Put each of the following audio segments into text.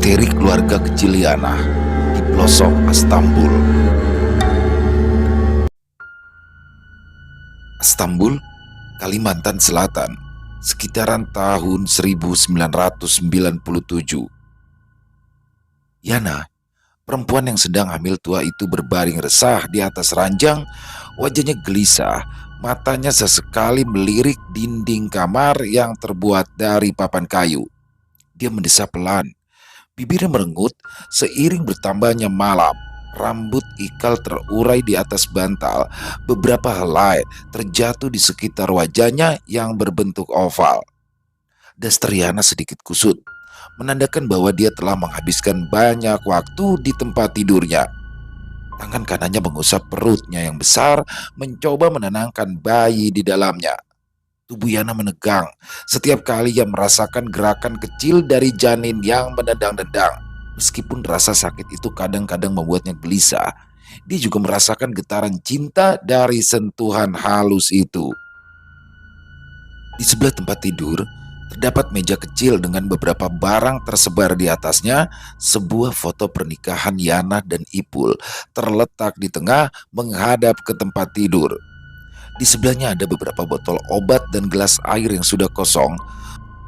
Misteri keluarga kecil Yana di pelosok Istanbul. Istanbul, Kalimantan Selatan, sekitaran tahun 1997. Yana, perempuan yang sedang hamil tua itu berbaring resah di atas ranjang, wajahnya gelisah, matanya sesekali melirik dinding kamar yang terbuat dari papan kayu. Dia mendesah pelan, bibirnya merengut seiring bertambahnya malam. Rambut ikal terurai di atas bantal, beberapa helai terjatuh di sekitar wajahnya yang berbentuk oval. Daster Yana sedikit kusut, menandakan bahwa dia telah menghabiskan banyak waktu di tempat tidurnya. Tangan kanannya mengusap perutnya yang besar, mencoba menenangkan bayi di dalamnya. Tubuh Yana menegang setiap kali ia merasakan gerakan kecil dari janin yang menendang-nendang. Meskipun rasa sakit itu kadang-kadang membuatnya gelisah, dia juga merasakan getaran cinta dari sentuhan halus itu. Di sebelah tempat tidur, terdapat meja kecil dengan beberapa barang tersebar di atasnya. Sebuah foto pernikahan Yana dan Ipul terletak di tengah menghadap ke tempat tidur. Di sebelahnya ada beberapa botol obat dan gelas air yang sudah kosong.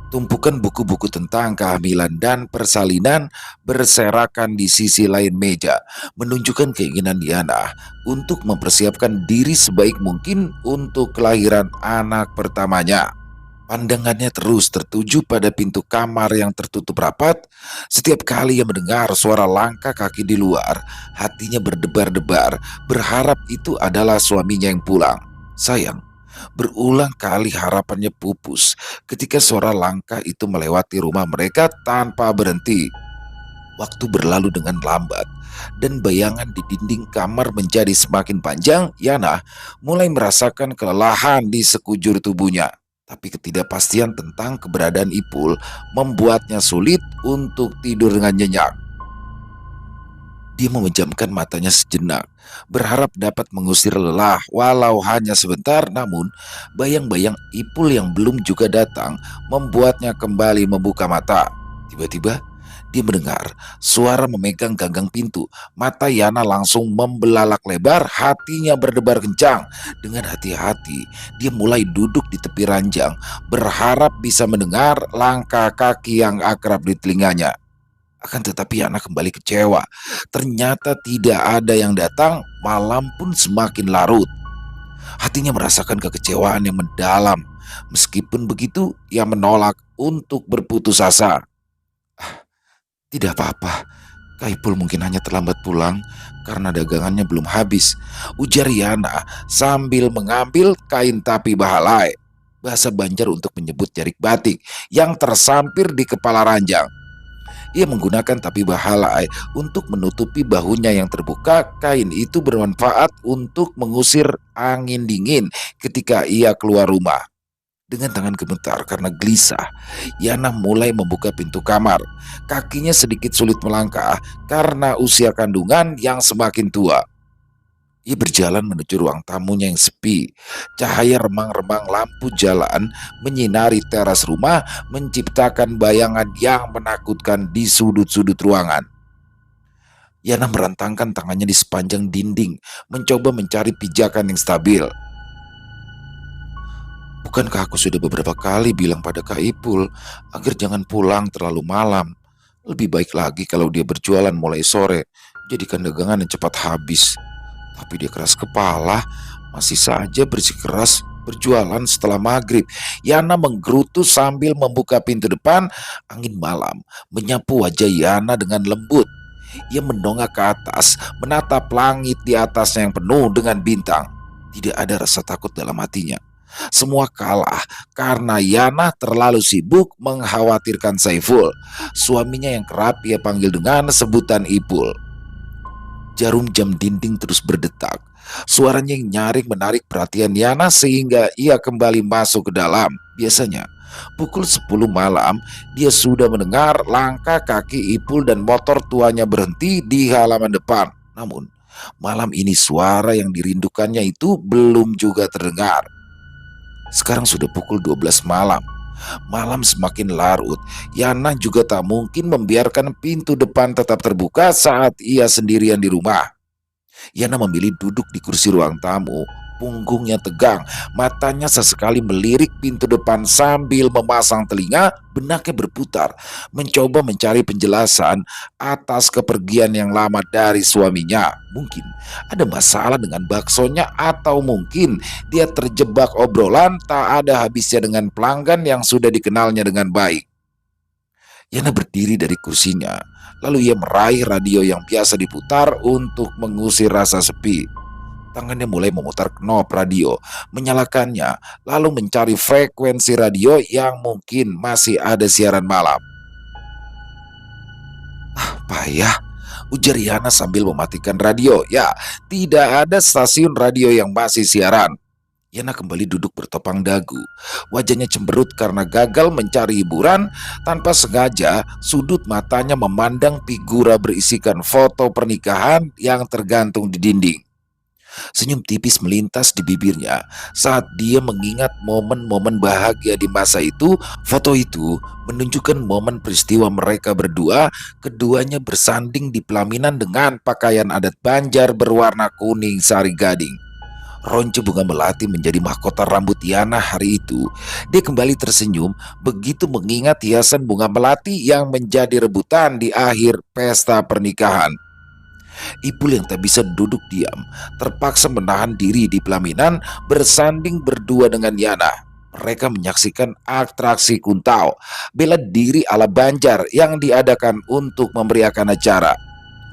Tumpukan buku-buku tentang kehamilan dan persalinan berserakan di sisi lain meja, menunjukkan keinginan Yana untuk mempersiapkan diri sebaik mungkin untuk kelahiran anak pertamanya. Pandangannya terus tertuju pada pintu kamar yang tertutup rapat. Setiap kali ia mendengar suara langkah kaki di luar, hatinya berdebar-debar, berharap itu adalah suaminya yang pulang. Sayang, berulang kali harapannya pupus ketika suara langkah itu melewati rumah mereka tanpa berhenti. Waktu berlalu dengan lambat, dan bayangan di dinding kamar menjadi semakin panjang. Yana mulai merasakan kelelahan di sekujur tubuhnya. Tapi ketidakpastian tentang keberadaan Ipul membuatnya sulit untuk tidur dengan nyenyak. Dia memejamkan matanya sejenak, berharap dapat mengusir lelah walau hanya sebentar. Namun bayang-bayang Ipul yang belum juga datang membuatnya kembali membuka mata. Tiba-tiba dia mendengar suara memegang gagang pintu. Mata Yana langsung membelalak lebar, hatinya berdebar kencang. Dengan hati-hati, dia mulai duduk di tepi ranjang, berharap bisa mendengar langkah kaki yang akrab di telinganya. Akan tetapi Yana kembali kecewa. Ternyata tidak ada yang datang, malam pun semakin larut. Hatinya merasakan kekecewaan yang mendalam. Meskipun begitu, ia menolak untuk berputus asa. Tidak apa-apa, Kaipul mungkin hanya terlambat pulang karena dagangannya belum habis, ujar Yana sambil mengambil kain tapi bahalai, bahasa Banjar untuk menyebut jarik batik yang tersampir di kepala ranjang. Ia menggunakan tapi bahalai untuk menutupi bahunya yang terbuka. Kain itu bermanfaat untuk mengusir angin dingin ketika ia keluar rumah. Dengan tangan gemetar karena gelisah, Yana mulai membuka pintu kamar. Kakinya sedikit sulit melangkah karena usia kandungan yang semakin tua. Ia berjalan menuju ruang tamunya yang sepi. Cahaya remang-remang lampu jalan menyinari teras rumah, menciptakan bayangan yang menakutkan di sudut-sudut ruangan. Yana merentangkan tangannya di sepanjang dinding, mencoba mencari pijakan yang stabil. Bukankah aku sudah beberapa kali bilang pada Kak Ipul agar jangan pulang terlalu malam? Lebih baik lagi kalau dia berjualan mulai sore, jadikan dagangan yang cepat habis. Tapi dia keras kepala, masih saja bersikeras berjualan setelah maghrib. Yana menggerutu sambil membuka pintu depan. Angin malam menyapu wajah Yana dengan lembut. Ia mendongak ke atas, menatap langit di atasnya yang penuh dengan bintang. Tidak ada rasa takut dalam hatinya. Semua kalah karena Yana terlalu sibuk mengkhawatirkan Saiful, suaminya yang kerap ia panggil dengan sebutan Ipul. Jarum jam dinding terus berdetak. Suaranya yang nyaring menarik perhatian Yana sehingga ia kembali masuk ke dalam. Biasanya pukul 10 malam dia sudah mendengar langkah kaki Ipul dan motor tuanya berhenti di halaman depan. Namun malam ini suara yang dirindukannya itu belum juga terdengar. Sekarang sudah pukul 12 malam. Malam semakin larut, Yana juga tak mungkin membiarkan pintu depan tetap terbuka saat ia sendirian di rumah. Yana memilih duduk di kursi ruang tamu, punggungnya tegang, matanya sesekali melirik pintu depan sambil memasang telinga, benaknya berputar, mencoba mencari penjelasan atas kepergian yang lama dari suaminya. Mungkin ada masalah dengan baksonya atau mungkin dia terjebak obrolan tak ada habisnya dengan pelanggan yang sudah dikenalnya dengan baik. Yana berdiri dari kursinya, lalu ia meraih radio yang biasa diputar untuk mengusir rasa sepi. Tangannya mulai memutar knob radio, menyalakannya, lalu mencari frekuensi radio yang mungkin masih ada siaran malam. Payah, ujar Yana sambil mematikan radio. Ya, tidak ada stasiun radio yang masih siaran. Yana kembali duduk bertopang dagu. Wajahnya cemberut karena gagal mencari hiburan. Tanpa sengaja, sudut matanya memandang figura berisikan foto pernikahan yang tergantung di dinding. Senyum tipis melintas di bibirnya saat dia mengingat momen-momen bahagia di masa itu. Foto itu menunjukkan momen peristiwa mereka berdua, keduanya bersanding di pelaminan dengan pakaian adat Banjar berwarna kuning sari gading. Ronce bunga melati menjadi mahkota rambut Yana hari itu. Dia kembali tersenyum begitu mengingat hiasan bunga melati yang menjadi rebutan di akhir pesta pernikahan. Ipul yang tak bisa duduk diam terpaksa menahan diri di pelaminan bersanding berdua dengan Yana. Mereka menyaksikan atraksi kuntau, bela diri ala Banjar yang diadakan untuk memeriahkan acara.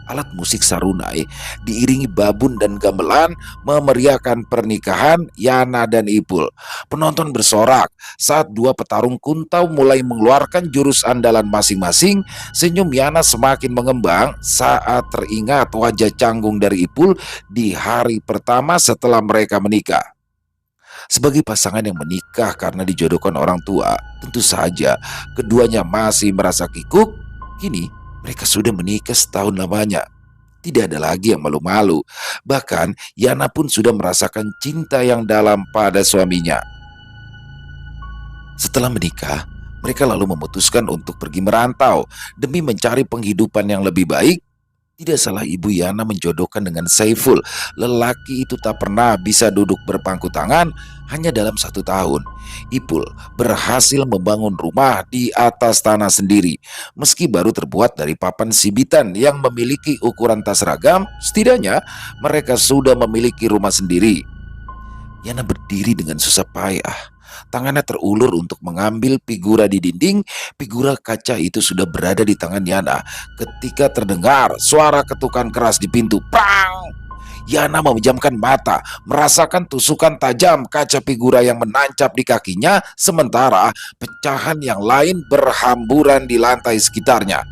Alat musik sarunai diiringi babun dan gamelan memeriahkan pernikahan Yana dan Ipul. Penonton bersorak saat dua petarung kuntau mulai mengeluarkan jurus andalan masing-masing. Senyum Yana semakin mengembang saat teringat wajah canggung dari Ipul di hari pertama setelah mereka menikah. Sebagai pasangan yang menikah karena dijodohkan orang tua, tentu saja keduanya masih merasa kikuk. Kini mereka sudah menikah setahun lamanya. Tidak ada lagi yang malu-malu. Bahkan Yana pun sudah merasakan cinta yang dalam pada suaminya. Setelah menikah, mereka lalu memutuskan untuk pergi merantau demi mencari penghidupan yang lebih baik. Tidak salah ibu Yana menjodohkan dengan Saiful. Lelaki itu tak pernah bisa duduk berpangku tangan. Hanya dalam 1 tahun, Ipul berhasil membangun rumah di atas tanah sendiri. Meski baru terbuat dari papan sibitan yang memiliki ukuran tak seragam, setidaknya mereka sudah memiliki rumah sendiri. Yana berdiri dengan susah payah. Tangannya terulur untuk mengambil figura di dinding. Figura kaca itu sudah berada di tangan Yana ketika terdengar suara ketukan keras di pintu. Prang! Yana memejamkan mata, merasakan tusukan tajam kaca figura yang menancap di kakinya, sementara pecahan yang lain berhamburan di lantai sekitarnya.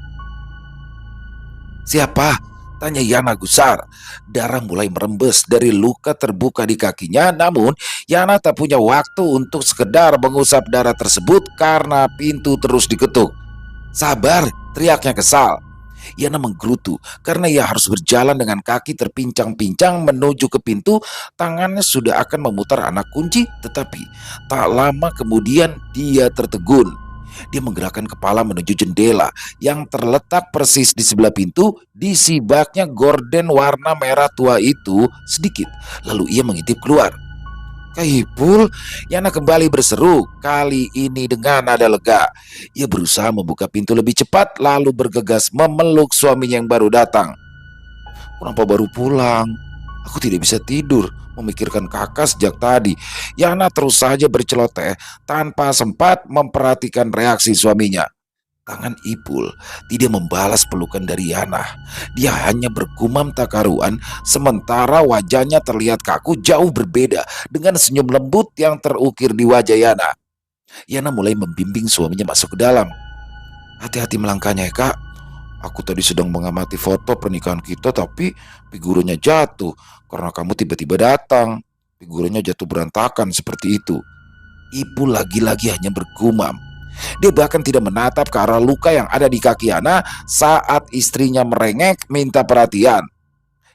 "Siapa?" tanya Yana gusar. Darah mulai merembes dari luka terbuka di kakinya, namun Yana tak punya waktu untuk sekedar mengusap darah tersebut karena pintu terus diketuk. "Sabar!" teriaknya kesal. Yana menggerutu karena ia harus berjalan dengan kaki terpincang-pincang menuju ke pintu. Tangannya sudah akan memutar anak kunci, tetapi tak lama kemudian dia tertegun. Dia menggerakkan kepala menuju jendela yang terletak persis di sebelah pintu. Disibaknya gorden warna merah tua itu sedikit, lalu ia mengintip keluar. "Kak Ipul!" Yana kembali berseru, kali ini dengan nada lega. Ia berusaha membuka pintu lebih cepat, lalu bergegas memeluk suaminya yang baru datang. "Kenapa baru pulang? Aku tidak bisa tidur, memikirkan kakak sejak tadi." Yana terus saja berceloteh tanpa sempat memperhatikan reaksi suaminya. Tangan Ipul tidak membalas pelukan dari Yana. Dia hanya bergumam tak karuan, sementara wajahnya terlihat kaku jauh berbeda dengan senyum lembut yang terukir di wajah Yana. Yana mulai membimbing suaminya masuk ke dalam. "Hati-hati melangkahnya ya kak. Aku tadi sedang mengamati foto pernikahan kita tapi figuranya jatuh karena kamu tiba-tiba datang. Figuranya jatuh berantakan seperti itu." Ibu lagi-lagi hanya bergumam. Dia bahkan tidak menatap ke arah luka yang ada di kaki Yana saat istrinya merengek minta perhatian.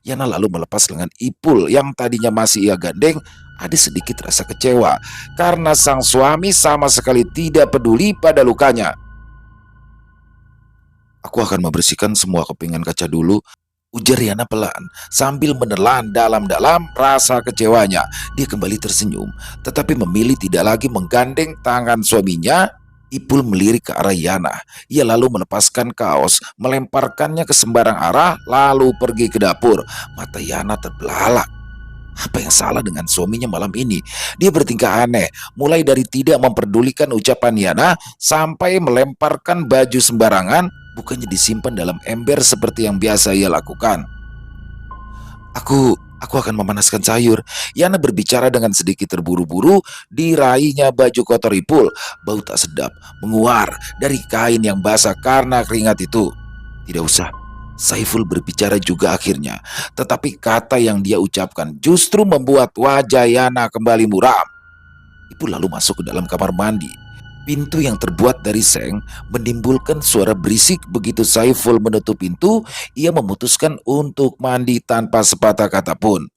Yana lalu melepas lengan Ipul yang tadinya masih ia gandeng. Ada sedikit rasa kecewa karena sang suami sama sekali tidak peduli pada lukanya. "Aku akan membersihkan semua kepingan kaca dulu," ujar Yana pelan, sambil menelan dalam-dalam rasa kecewanya. Dia kembali tersenyum, tetapi memilih tidak lagi menggandeng tangan suaminya. Ipul melirik ke arah Yana. Ia lalu melepaskan kaos, melemparkannya ke sembarang arah, lalu pergi ke dapur. Mata Yana terbelalak. Apa yang salah dengan suaminya malam ini? Dia bertingkah aneh, mulai dari tidak memperdulikan ucapan Yana sampai melemparkan baju sembarangan, bukannya disimpan dalam ember seperti yang biasa ia lakukan. Aku akan memanaskan sayur. Yana berbicara dengan sedikit terburu-buru, diraihnya baju kotor Ipul. Bau tak sedap menguar dari kain yang basah karena keringat itu. "Tidak usah," Saiful berbicara juga akhirnya. Tetapi kata yang dia ucapkan justru membuat wajah Yana kembali muram. Ipul lalu masuk ke dalam kamar mandi. Pintu yang terbuat dari seng menimbulkan suara berisik. Begitu Saiful menutup pintu, ia memutuskan untuk mandi tanpa sepatah kata pun.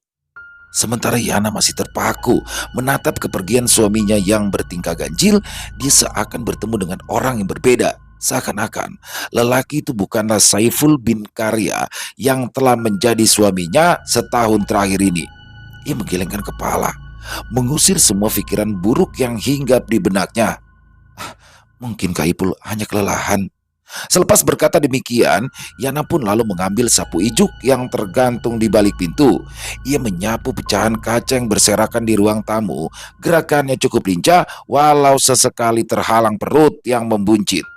Sementara Yana masih terpaku menatap kepergian suaminya yang bertingkah ganjil, dia seakan bertemu dengan orang yang berbeda. Seakan-akan lelaki itu bukanlah Saiful bin Karya yang telah menjadi suaminya setahun terakhir ini. Ia menggelengkan kepala, mengusir semua pikiran buruk yang hinggap di benaknya. Mungkinkah Ipul hanya kelelahan? Selepas berkata demikian, Yana pun lalu mengambil sapu ijuk yang tergantung di balik pintu. Ia menyapu pecahan kaca yang berserakan di ruang tamu. Gerakannya cukup lincah, walau sesekali terhalang perut yang membuncit.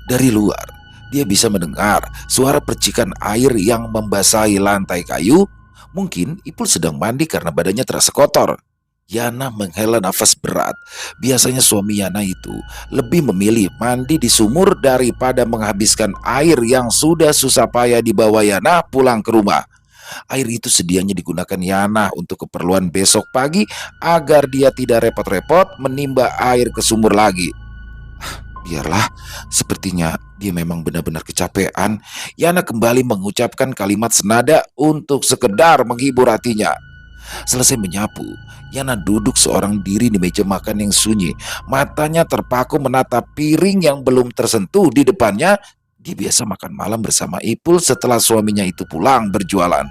Dari luar, dia bisa mendengar suara percikan air yang membasahi lantai kayu. Mungkin Ipul sedang mandi karena badannya terasa kotor. Yana menghela nafas berat. Biasanya suami Yana itu lebih memilih mandi di sumur daripada menghabiskan air yang sudah susah payah dibawa Yana pulang ke rumah. Air itu sedianya digunakan Yana untuk keperluan besok pagi agar dia tidak repot-repot menimba air ke sumur lagi. Biarlah, sepertinya dia memang benar-benar kecapean. Yana kembali mengucapkan kalimat senada untuk sekedar menghibur hatinya. Selesai menyapu, Yana duduk seorang diri di meja makan yang sunyi. Matanya terpaku menatap piring yang belum tersentuh di depannya. Dia biasa makan malam bersama Ipul setelah suaminya itu pulang berjualan.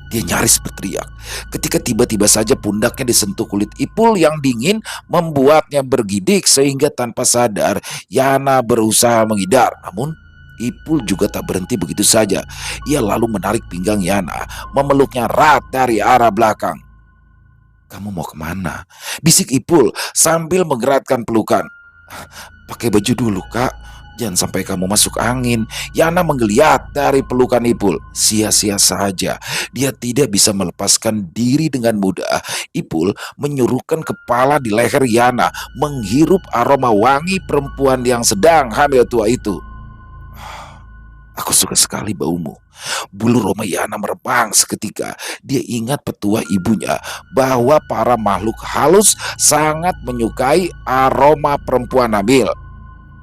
Dia nyaris berteriak ketika tiba-tiba saja pundaknya disentuh kulit Ipul yang dingin, membuatnya bergidik sehingga tanpa sadar Yana berusaha menghindar. Namun Ipul juga tak berhenti begitu saja. Ia lalu menarik pinggang Yana, memeluknya erat dari arah belakang. "Kamu mau kemana?" bisik Ipul sambil menggerakkan pelukan. "Pakai baju dulu, Kak. Jangan sampai kamu masuk angin." Yana menggeliat dari pelukan Ipul. Sia-sia saja. Dia tidak bisa melepaskan diri dengan mudah. Ipul menyuruhkan kepala di leher Yana, menghirup aroma wangi perempuan yang sedang hamil tua itu. "Aku suka sekali baumu." Bulu roma Yana merebang seketika. Dia ingat petua ibunya bahwa para makhluk halus sangat menyukai aroma perempuan hamil.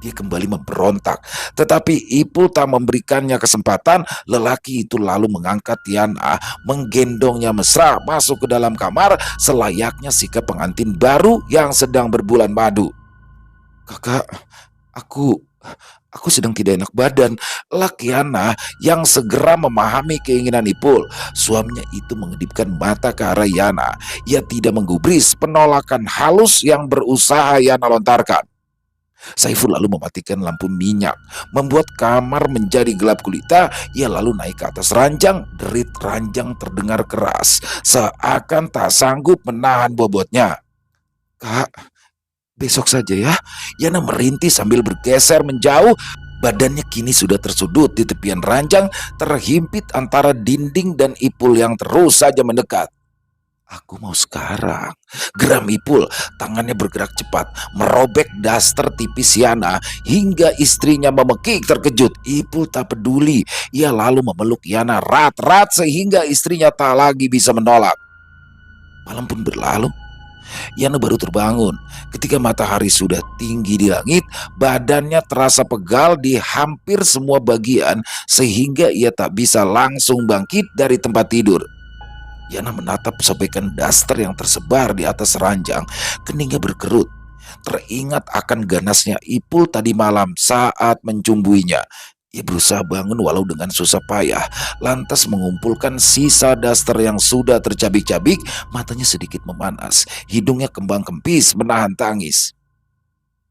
Dia kembali memberontak, tetapi Ipul tak memberikannya kesempatan. Lelaki itu lalu mengangkat Yana, menggendongnya mesra masuk ke dalam kamar selayaknya sikap pengantin baru yang sedang berbulan madu. "Kakak, aku aku sedang tidak enak badan," elak Yana yang segera memahami keinginan Ipul. Suaminya itu mengedipkan mata ke arah Yana. Ia tidak menggubris penolakan halus yang berusaha Yana lontarkan. Saiful lalu mematikan lampu minyak, membuat kamar menjadi gelap gulita. Ia lalu naik ke atas ranjang. Derit ranjang terdengar keras, seakan tak sanggup menahan bobotnya. "Kak, besok saja ya." Yana merintih sambil bergeser menjauh. Badannya kini sudah tersudut di tepian ranjang, terhimpit antara dinding dan Ipul yang terus saja mendekat. "Aku mau sekarang," geram Ipul. Tangannya bergerak cepat, merobek daster tipis Yana hingga istrinya memekik terkejut. Ipul tak peduli. Ia lalu memeluk Yana erat-erat sehingga istrinya tak lagi bisa menolak. Malam pun berlalu. Yana baru terbangun ketika matahari sudah tinggi di langit. Badannya terasa pegal di hampir semua bagian sehingga ia tak bisa langsung bangkit dari tempat tidur. Yana menatap sobekan daster yang tersebar di atas ranjang, keningnya berkerut. Teringat akan ganasnya Ipul tadi malam saat mencumbuinya. Ia berusaha bangun walau dengan susah payah, lantas mengumpulkan sisa daster yang sudah tercabik-cabik, matanya sedikit memanas, hidungnya kembang kempis menahan tangis.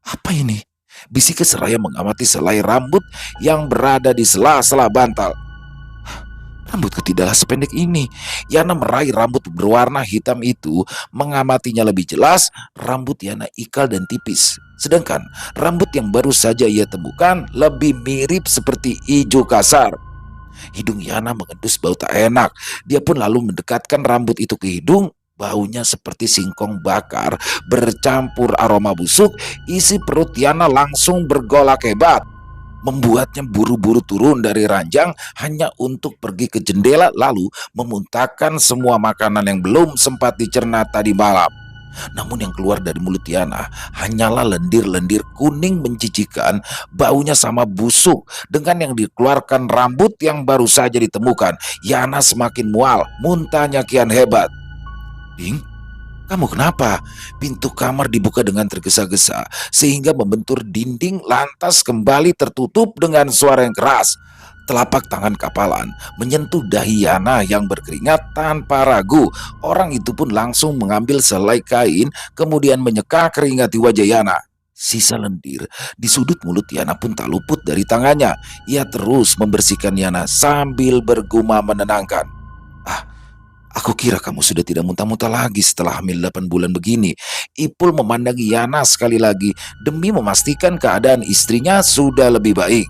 Apa ini? Bisiknya seraya mengamati selai rambut yang berada di sela-sela bantal. Rambutku tidaklah sependek ini. Yana meraih rambut berwarna hitam itu, mengamatinya lebih jelas, rambut Yana ikal dan tipis. Sedangkan rambut yang baru saja ia temukan lebih mirip seperti ijo kasar. Hidung Yana mengendus bau tak enak. Dia pun lalu mendekatkan rambut itu ke hidung. Baunya seperti singkong bakar bercampur aroma busuk. Isi perut Yana langsung bergolak hebat, membuatnya buru-buru turun dari ranjang hanya untuk pergi ke jendela lalu memuntahkan semua makanan yang belum sempat dicerna tadi malam. Namun yang keluar dari mulut Yana hanyalah lendir-lendir kuning mencicikan, baunya sama busuk dengan yang dikeluarkan rambut yang baru saja ditemukan. Yana semakin mual, muntahnya kian hebat. Ding, kamu kenapa? Pintu kamar dibuka dengan tergesa-gesa sehingga membentur dinding lantas kembali tertutup dengan suara yang keras. Telapak tangan kapalan menyentuh dahi Yana yang berkeringat tanpa ragu. Orang itu pun langsung mengambil selai kain kemudian menyeka keringat di wajah Yana. Sisa lendir di sudut mulut Yana pun tak luput dari tangannya. Ia terus membersihkan Yana sambil bergumam menenangkan. Ah, aku kira kamu sudah tidak muntah-muntah lagi setelah hamil 8 bulan begini. Ipul memandangi Yana sekali lagi demi memastikan keadaan istrinya sudah lebih baik.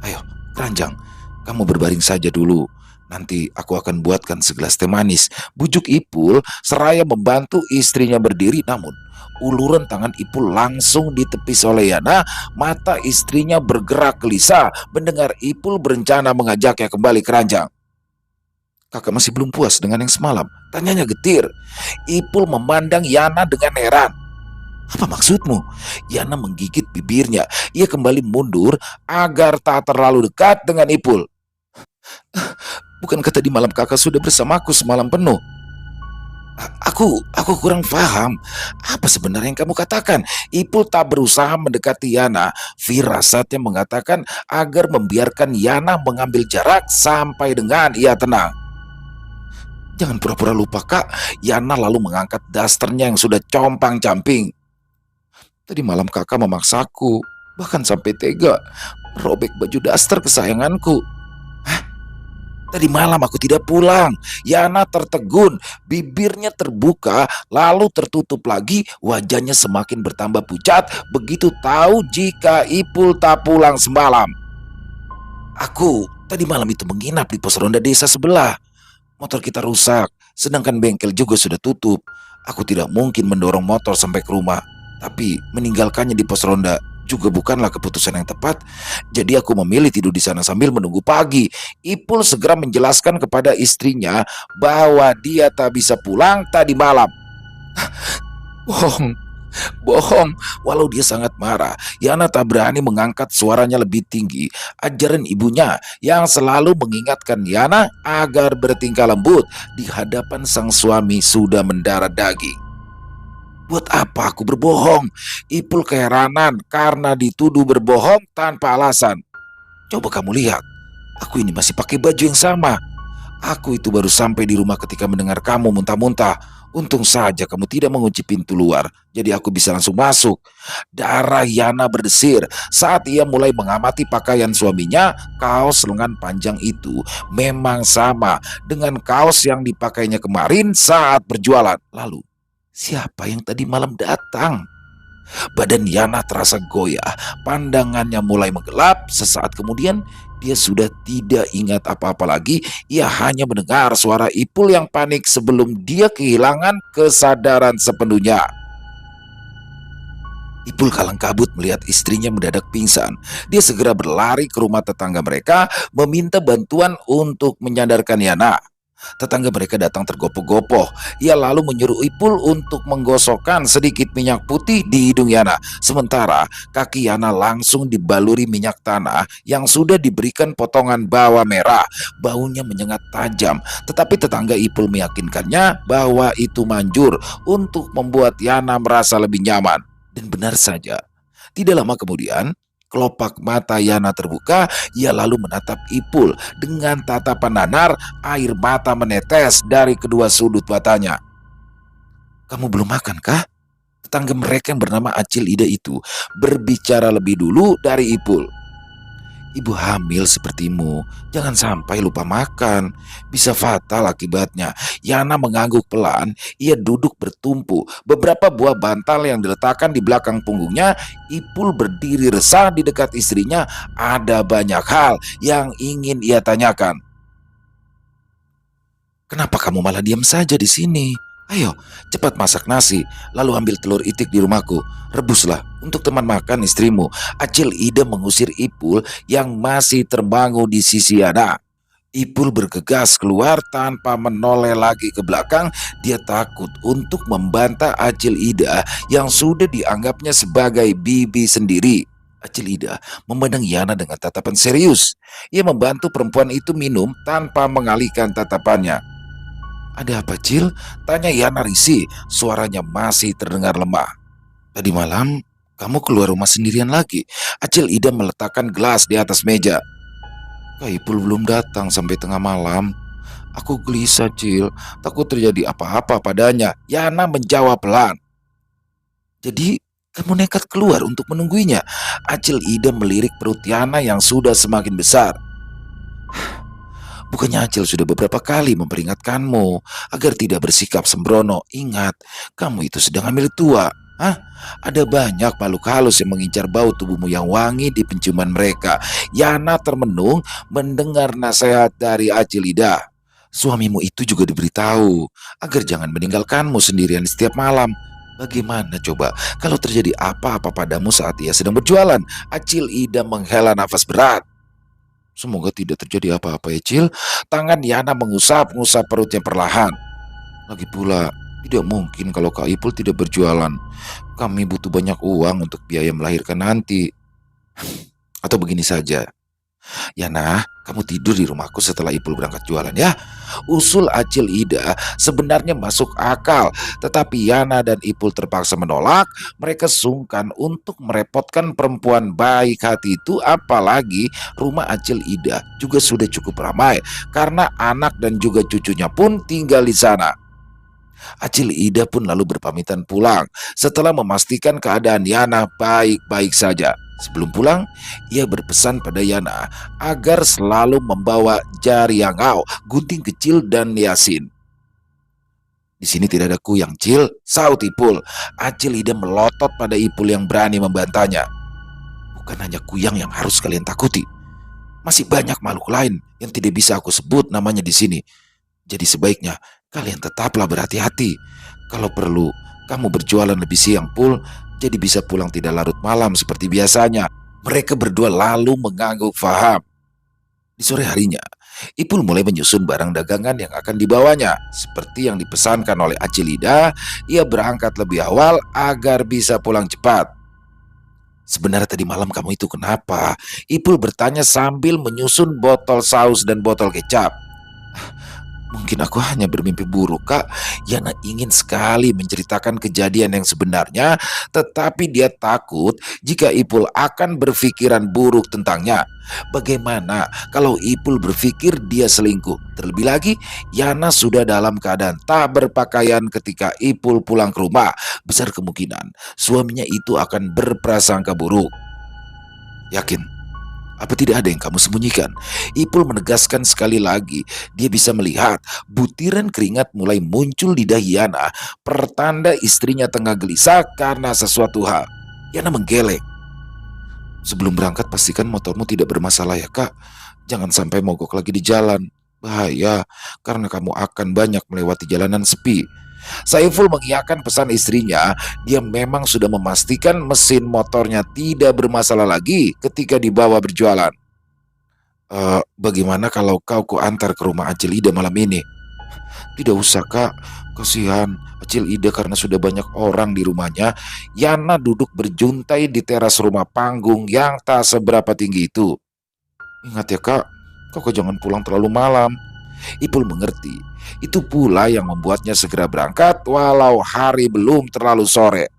Ayo, keranjang, kamu berbaring saja dulu. Nanti aku akan buatkan segelas teh manis. Bujuk Ipul seraya membantu istrinya berdiri, namun uluran tangan Ipul langsung ditepis oleh Yana. Mata istrinya bergerak gelisah mendengar Ipul berencana mengajaknya kembali keranjang. Kakak masih belum puas dengan yang semalam? Tanyanya getir. Ipul memandang Yana dengan heran. Apa maksudmu? Yana menggigit bibirnya. Ia kembali mundur agar tak terlalu dekat dengan Ipul. Bukankah tadi malam kakak sudah bersamaku semalam penuh? Aku kurang paham. Apa sebenarnya yang kamu katakan? Ipul tak berusaha mendekati Yana. Firasatnya mengatakan agar membiarkan Yana mengambil jarak sampai dengan ia tenang. Jangan pura-pura lupa, Kak. Yana lalu mengangkat dasternya yang sudah compang-camping. Tadi malam kakak memaksaku, bahkan sampai tega, merobek baju daster kesayanganku. Hah? Tadi malam aku tidak pulang. Yana tertegun, bibirnya terbuka, lalu tertutup lagi, wajahnya semakin bertambah pucat, begitu tahu jika Ipul tak pulang semalam. Aku tadi malam itu menginap di pos ronda desa sebelah. Motor kita rusak, sedangkan bengkel juga sudah tutup. Aku tidak mungkin mendorong motor sampai ke rumah. Tapi meninggalkannya di pos ronda juga bukanlah keputusan yang tepat. Jadi aku memilih tidur di sana sambil menunggu pagi. Ipul segera menjelaskan kepada istrinya bahwa dia tak bisa pulang tadi malam. Bohong, bohong. Walau dia sangat marah, Yana tak berani mengangkat suaranya lebih tinggi. Ajaran ibunya yang selalu mengingatkan Yana agar bertingkah lembut di hadapan sang suami sudah mendarah daging. Buat apa aku berbohong? Ipul keheranan karena dituduh berbohong tanpa alasan. Coba kamu lihat, aku ini masih pakai baju yang sama. Aku itu baru sampai di rumah ketika mendengar kamu muntah-muntah. Untung saja kamu tidak mengunci pintu luar, jadi aku bisa langsung masuk. Darah Yana berdesir saat ia mulai mengamati pakaian suaminya. Kaos lengan panjang itu memang sama dengan kaos yang dipakainya kemarin saat berjualan. Lalu, siapa yang tadi malam datang? Badan Yana terasa goyah, pandangannya mulai menggelap. Sesaat kemudian dia sudah tidak ingat apa-apa lagi. Ia hanya mendengar suara Ipul yang panik sebelum dia kehilangan kesadaran sepenuhnya. Ipul kalang kabut melihat istrinya mendadak pingsan. Dia segera berlari ke rumah tetangga mereka meminta bantuan untuk menyadarkan Yana. Tetangga mereka datang tergopoh-gopoh. Ia lalu menyuruh Ipul untuk menggosokkan sedikit minyak putih di hidung Yana. Sementara kaki Yana langsung dibaluri minyak tanah yang sudah diberikan potongan bawang merah. Baunya menyengat tajam, tetapi tetangga Ipul meyakinkannya bahwa itu manjur untuk membuat Yana merasa lebih nyaman. Dan benar saja, tidak lama kemudian kelopak mata Yana terbuka. Ia lalu menatap Ipul dengan tatapan nanar. Air mata menetes dari kedua sudut matanya. "Kamu belum makan kah?" Tetangga mereka yang bernama Acil Ida itu berbicara lebih dulu dari Ipul. "Ibu hamil sepertimu, jangan sampai lupa makan. Bisa fatal akibatnya." Yana mengangguk pelan. Ia duduk bertumpu. Beberapa buah bantal yang diletakkan di belakang punggungnya. Ipul berdiri resah di dekat istrinya. Ada banyak hal yang ingin ia tanyakan. "Kenapa kamu malah diam saja di sini? Ayo, cepat masak nasi, lalu ambil telur itik di rumahku. Rebuslah untuk teman makan istrimu." Acil Ida mengusir Ipul yang masih terbangun di sisi Yana. Ipul bergegas keluar tanpa menoleh lagi ke belakang. Dia takut untuk membantah Acil Ida yang sudah dianggapnya sebagai bibi sendiri. Acil Ida memandang Yana dengan tatapan serius. Ia membantu perempuan itu minum tanpa mengalihkan tatapannya. "Ada apa, Cil?" tanya Yana risih. Suaranya masih terdengar lemah. "Tadi malam kamu keluar rumah sendirian lagi." Acil Ida meletakkan gelas di atas meja. "Kak Ipul belum datang sampai tengah malam. Aku gelisah, Cil. Takut terjadi apa-apa padanya." Yana menjawab pelan. "Jadi kamu nekat keluar untuk menungguinya?" Acil Ida melirik perut Yana yang sudah semakin besar. "Bukannya Acil sudah beberapa kali memperingatkanmu agar tidak bersikap sembrono. Ingat, kamu itu sedang hamil tua. Hah? Ada banyak makhluk halus yang mengincar bau tubuhmu yang wangi di penciuman mereka." Yana termenung mendengar nasihat dari Acil Ida. "Suamimu itu juga diberitahu agar jangan meninggalkanmu sendirian setiap malam. Bagaimana coba kalau terjadi apa-apa padamu saat ia sedang berjualan?" Acil Ida menghela nafas berat. "Semoga tidak terjadi apa-apa ya, Cil." Tangan Yana mengusap-ngusap perutnya perlahan. "Lagi pula, tidak mungkin kalau Kak Ipul tidak berjualan. Kami butuh banyak uang untuk biaya melahirkan nanti. Atau begini saja, Yana, kamu tidur di rumahku setelah Ipul berangkat jualan ya." Usul Acil Ida sebenarnya masuk akal, tetapi Yana dan Ipul terpaksa menolak. Mereka sungkan untuk merepotkan perempuan baik hati itu, apalagi rumah Acil Ida juga sudah cukup ramai karena anak dan juga cucunya pun tinggal di sana. Acil Ida pun lalu berpamitan pulang setelah memastikan keadaan Yana baik-baik saja. Sebelum pulang, ia berpesan pada Yana agar selalu membawa jari yangau, gunting kecil, dan yasin. "Di sini tidak ada kuyang, Cil," saut Ipul. Acil Ida melotot pada Ipul yang berani membantahnya. "Bukan hanya kuyang yang harus kalian takuti. Masih banyak makhluk lain yang tidak bisa aku sebut namanya di sini. Jadi sebaiknya kalian tetaplah berhati-hati. Kalau perlu, kamu berjualan lebih siang, Pul, jadi bisa pulang tidak larut malam seperti biasanya." Mereka berdua lalu mengangguk faham. Di sore harinya, Ipul mulai menyusun barang dagangan yang akan dibawanya. Seperti yang dipesankan oleh Acilida, ia berangkat lebih awal agar bisa pulang cepat. "Sebenarnya tadi malam kamu itu kenapa?" Ipul bertanya sambil menyusun botol saus dan botol kecap. "Mungkin aku hanya bermimpi buruk, Kak." Yana ingin sekali menceritakan kejadian yang sebenarnya, tetapi dia takut jika Ipul akan berpikiran buruk tentangnya. Bagaimana kalau Ipul berpikir dia selingkuh? Terlebih lagi, Yana sudah dalam keadaan tak berpakaian ketika Ipul pulang ke rumah. Besar kemungkinan suaminya itu akan berprasangka buruk. "Yakin? Apa tidak ada yang kamu sembunyikan?" Ipul menegaskan sekali lagi. Dia bisa melihat butiran keringat mulai muncul di dahi Yana, pertanda istrinya tengah gelisah karena sesuatu hal. Yana menggeleng. "Sebelum berangkat pastikan motormu tidak bermasalah ya, Kak. Jangan sampai mogok lagi di jalan. Bahaya, karena kamu akan banyak melewati jalanan sepi." Saiful mengiyakan pesan istrinya. Dia memang sudah memastikan mesin motornya tidak bermasalah lagi ketika dibawa berjualan. Bagaimana kalau kau ku antar ke rumah Angelida malam ini?" Tidak usah kak, kasihan Acil Ida karena sudah banyak orang di rumahnya. Yana duduk berjuntai di teras rumah panggung yang tak seberapa tinggi itu. Ingat ya kak, kakak jangan pulang terlalu malam. Ipul mengerti. Itu pula yang membuatnya segera berangkat walau hari belum terlalu sore.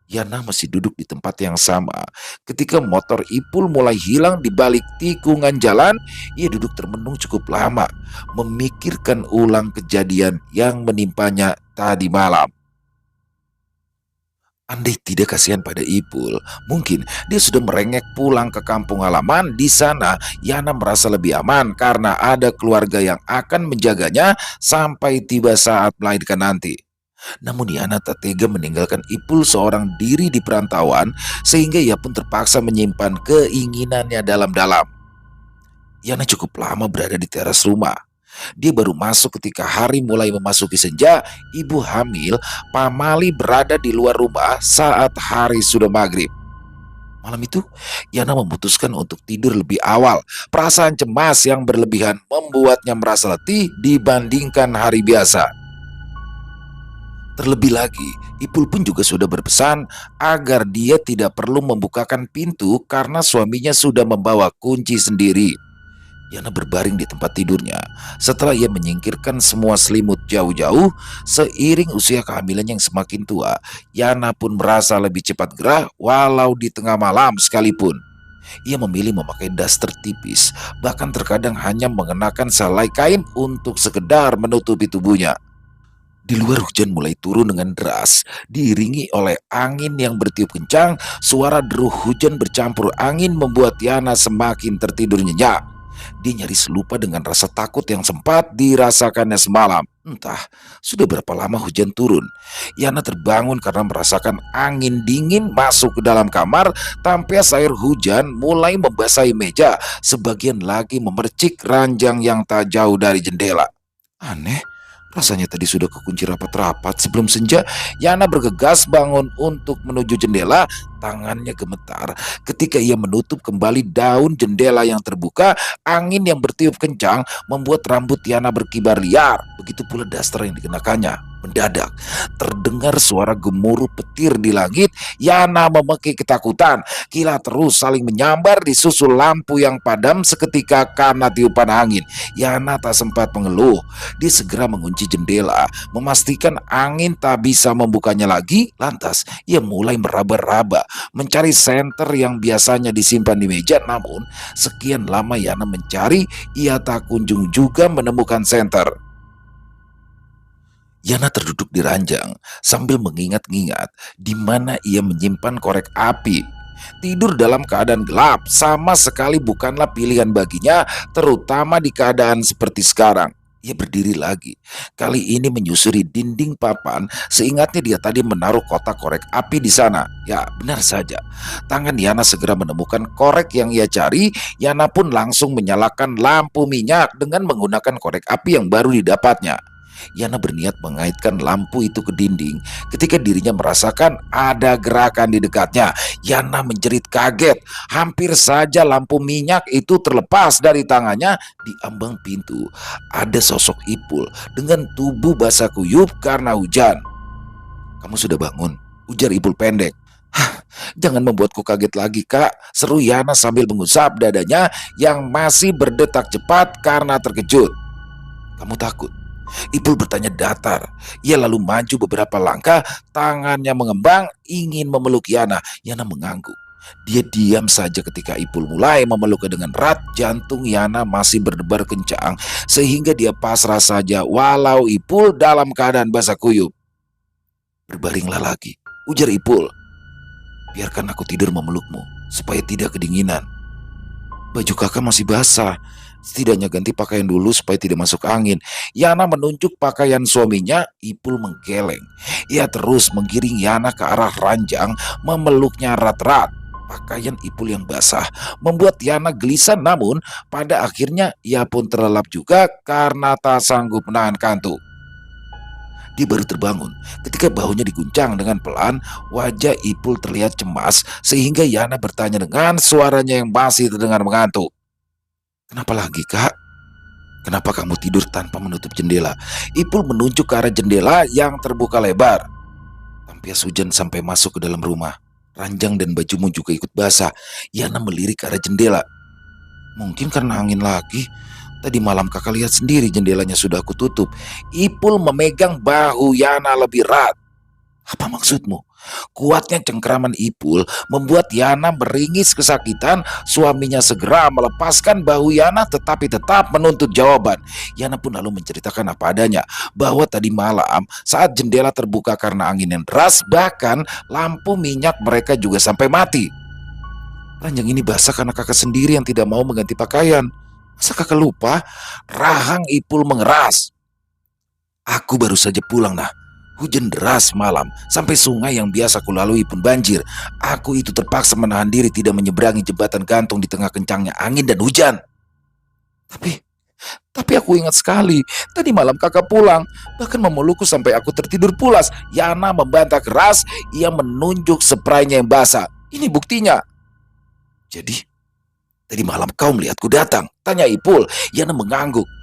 Yana masih duduk di tempat yang sama. Ketika motor Ipul mulai hilang di balik tikungan jalan, ia duduk termenung cukup lama, memikirkan ulang kejadian yang menimpanya tadi malam. Andai tidak kasihan pada Ipul, mungkin dia sudah merengek pulang ke kampung halaman. Di sana, Yana merasa lebih aman karena ada keluarga yang akan menjaganya sampai tiba saat melahirkan nanti. Namun Yana tak tega meninggalkan Ipul seorang diri di perantauan, sehingga ia pun terpaksa menyimpan keinginannya dalam-dalam. Yana cukup lama berada di teras rumah. Dia baru masuk ketika hari mulai memasuki senja. Ibu hamil, Pamali, berada di luar rumah saat hari sudah maghrib. Malam itu, Yana memutuskan untuk tidur lebih awal. Perasaan cemas yang berlebihan membuatnya merasa letih dibandingkan hari biasa. Terlebih lagi, Ipul pun juga sudah berpesan agar dia tidak perlu membukakan pintu karena suaminya sudah membawa kunci sendiri. Yana berbaring di tempat tidurnya. Setelah ia menyingkirkan semua selimut jauh-jauh, seiring usia kehamilan yang semakin tua, Yana pun merasa lebih cepat gerah walau di tengah malam sekalipun. Ia memilih memakai daster tipis, bahkan terkadang hanya mengenakan selai kain untuk sekedar menutupi tubuhnya. Di luar hujan mulai turun dengan deras, diiringi oleh angin yang bertiup kencang. Suara deruh hujan bercampur angin membuat Yana semakin tertidur nyenyak. Dia nyaris lupa dengan rasa takut yang sempat dirasakannya semalam. Entah sudah berapa lama hujan turun. Yana terbangun karena merasakan angin dingin masuk ke dalam kamar. Tampes air hujan mulai membasahi meja, sebagian lagi memercik ranjang yang tak jauh dari jendela. Aneh, rasanya tadi sudah kekunci rapat-rapat sebelum senja. Yana bergegas bangun untuk menuju jendela. Tangannya gemetar ketika ia menutup kembali daun jendela yang terbuka. Angin yang bertiup kencang membuat rambut Yana berkibar liar. Begitu pula daster yang dikenakannya. Mendadak terdengar suara gemuruh petir di langit. Yana memekik ketakutan. Kilat terus saling menyambar disusul lampu yang padam seketika karena tiupan angin. Yana tak sempat mengeluh. Dia segera mengunci jendela, memastikan angin tak bisa membukanya lagi. Lantas ia mulai meraba-raba, mencari senter yang biasanya disimpan di meja. Namun sekian lama Yana mencari, ia tak kunjung juga menemukan senter. Yana terduduk di ranjang sambil mengingat-ingat di mana ia menyimpan korek api. Tidur dalam keadaan gelap sama sekali bukanlah pilihan baginya, terutama di keadaan seperti sekarang. Ia berdiri lagi, kali ini menyusuri dinding papan. Seingatnya dia tadi menaruh kotak korek api di sana. Ya, benar saja. Tangan Yana segera menemukan korek yang ia cari. Yana pun langsung menyalakan lampu minyak dengan menggunakan korek api yang baru didapatnya. Yana berniat mengaitkan lampu itu ke dinding ketika dirinya merasakan ada gerakan di dekatnya. Yana menjerit kaget. Hampir saja lampu minyak itu terlepas dari tangannya. Di ambang pintu ada sosok Ipul dengan tubuh basah kuyup karena hujan. "Kamu sudah bangun?" ujar Ipul pendek. "Hah, jangan membuatku kaget lagi kak," seru Yana sambil mengusap dadanya yang masih berdetak cepat karena terkejut. "Kamu takut?" Ipul bertanya datar. Ia lalu maju beberapa langkah, tangannya mengembang ingin memeluk Yana. Yana mengangguk. Dia diam saja ketika Ipul mulai memeluknya dengan erat. Jantung Yana masih berdebar kencang sehingga dia pasrah saja walau Ipul dalam keadaan basah kuyup. "Berbaringlah lagi," ujar Ipul. "Biarkan aku tidur memelukmu supaya tidak kedinginan. Baju kakak masih basah. Setidaknya ganti pakaian dulu supaya tidak masuk angin." Yana menunjuk pakaian suaminya. Ipul menggeleng. Ia terus menggiring Yana ke arah ranjang, memeluknya erat-erat. Pakaian Ipul yang basah membuat Yana gelisah, namun pada akhirnya ia pun terlelap juga karena tak sanggup menahan kantuk. Dia baru terbangun ketika bahunya diguncang dengan pelan. Wajah Ipul terlihat cemas sehingga Yana bertanya dengan suaranya yang masih terdengar mengantuk. "Kenapa lagi kak? Kenapa kamu tidur tanpa menutup jendela? Ipul menunjuk ke arah jendela yang terbuka lebar. Tampias hujan sampai masuk ke dalam rumah. Ranjang dan bajumu juga ikut basah. Yana melirik ke arah jendela. Mungkin karena angin lagi. Tadi malam kakak lihat sendiri jendelanya sudah aku tutup. Ipul memegang bahu Yana lebih erat. Apa maksudmu? Kuatnya cengkeraman Ipul membuat Yana meringis kesakitan. Suaminya segera melepaskan bahu Yana tetapi tetap menuntut jawaban. Yana pun lalu menceritakan apa adanya, bahwa tadi malam saat jendela terbuka karena angin yang deras, bahkan lampu minyak mereka juga sampai mati. Ranjang ini basah karena kakak sendiri yang tidak mau mengganti pakaian. Masa kakak lupa? Rahang Ipul mengeras. Aku baru saja pulang, nah. Hujan deras malam, sampai sungai yang biasa kulalui pun banjir. Aku itu terpaksa menahan diri tidak menyeberangi jembatan gantung di tengah kencangnya angin dan hujan. Tapi, tapi aku ingat sekali, tadi malam kakak pulang, bahkan memelukku sampai aku tertidur pulas. Yana membantah keras, ia menunjuk spraynya yang basah. Ini buktinya. Jadi, tadi malam kau melihatku datang? Tanya Ipul. Yana mengangguk.